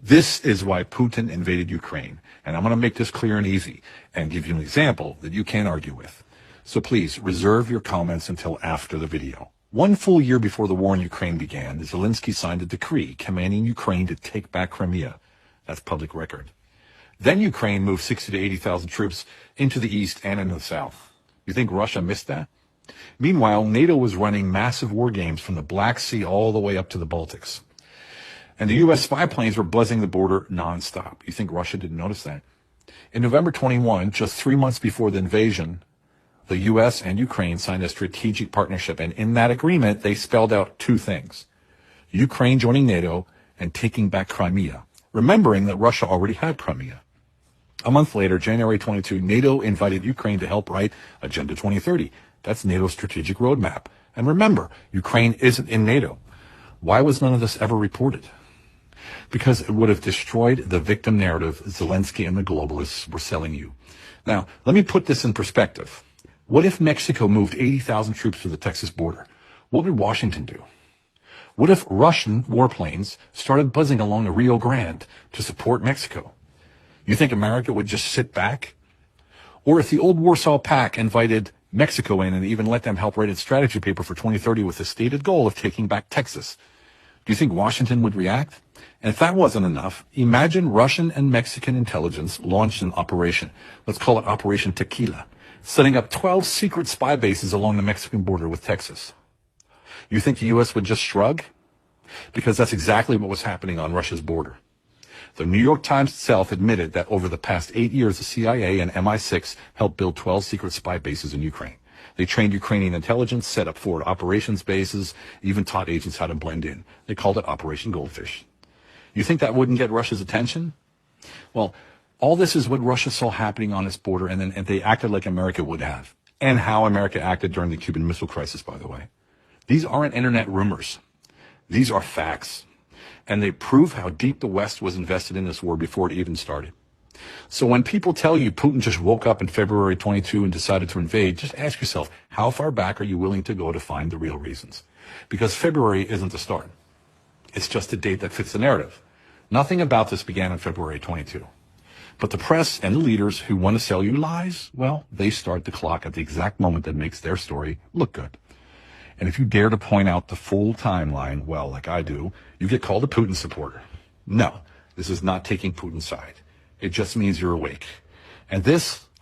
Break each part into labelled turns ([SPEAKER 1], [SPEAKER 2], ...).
[SPEAKER 1] This is why Putin invaded Ukraine. And I'm going to make this clear and easy and give you an example that you can't argue with. So please reserve your comments until after the video. 1 full year before the war in Ukraine began, Zelensky signed a decree commanding Ukraine to take back Crimea. That's public record. Then Ukraine moved 60 to 80,000 troops into the east and into the south. You think Russia missed that? Meanwhile, NATO was running massive war games from the Black Sea all the way up to the Baltics. And the U.S. spy planes were buzzing the border nonstop. You think Russia didn't notice that? In November 21, just 3 months before the invasion, the U.S. and Ukraine signed a strategic partnership. And in that agreement, they spelled out 2 things: Ukraine joining NATO and taking back Crimea, remembering that Russia already had Crimea. A month later, January 22, NATO invited Ukraine to help write Agenda 2030. That's NATO's strategic roadmap. And remember, Ukraine isn't in NATO. Why was none of this ever reported? Because it would have destroyed the victim narrative Zelensky and the globalists were selling you. Now, let me put this in perspective. What if Mexico moved 80,000 troops to the Texas border? What would Washington do? What if Russian warplanes started buzzing along the Rio Grande to support Mexico? You think America would just sit back? Or if the old Warsaw Pact invited Mexico in and even let them help write its strategy paper for 2030 with the stated goal of taking back Texas, do you think Washington would react? And if that wasn't enough, imagine Russian and Mexican intelligence launched an operation. Let's call it Operation Tequila, setting up 12 secret spy bases along the Mexican border with Texas. You think the U.S. would just shrug? Because that's exactly what was happening on Russia's border. The New York Times itself admitted that over the past 8 years, the CIA and MI6 helped build 12 secret spy bases in Ukraine. They trained Ukrainian intelligence, set up forward operations bases, even taught agents how to blend in. They called it Operation Goldfish. You think that wouldn't get Russia's attention? Well, all this is what Russia saw happening on its border, and they acted like America would have, and how America acted during the Cuban Missile Crisis, by the way. These aren't internet rumors. These are facts, and they prove how deep the West was invested in this war before it even started. So when people tell you Putin just woke up in February 22 and decided to invade, just ask yourself, how far back are you willing to go to find the real reasons? Because February isn't the start. It's just a date that fits the narrative. Nothing about this began on February 22. But the press and the leaders who want to sell you lies, well, they start the clock at the exact moment that makes their story look good. And if you dare to point out the full timeline, well, like I do, you get called a Putin supporter. No, this is not taking Putin's side. It just means you're awake. And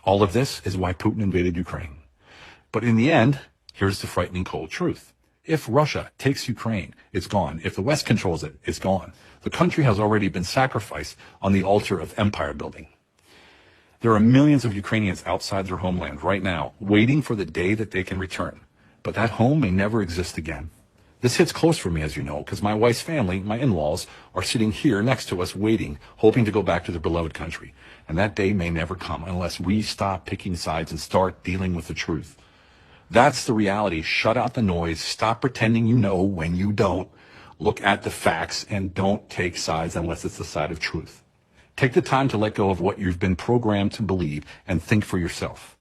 [SPEAKER 1] all of this is why Putin invaded Ukraine. But in the end, here's the frightening cold truth. If Russia takes Ukraine, it's gone. If the West controls it, it's gone. The country has already been sacrificed on the altar of empire building. There are millions of Ukrainians outside their homeland right now, waiting for the day that they can return. But that home may never exist again. This hits close for me, as you know, because my wife's family, my in-laws, are sitting here next to us waiting, hoping to go back to their beloved country. And that day may never come unless we stop picking sides and start dealing with the truth. That's the reality. Shut out the noise. Stop pretending you know when you don't. Look at the facts and don't take sides unless it's the side of truth. Take the time to let go of what you've been programmed to believe and think for yourself.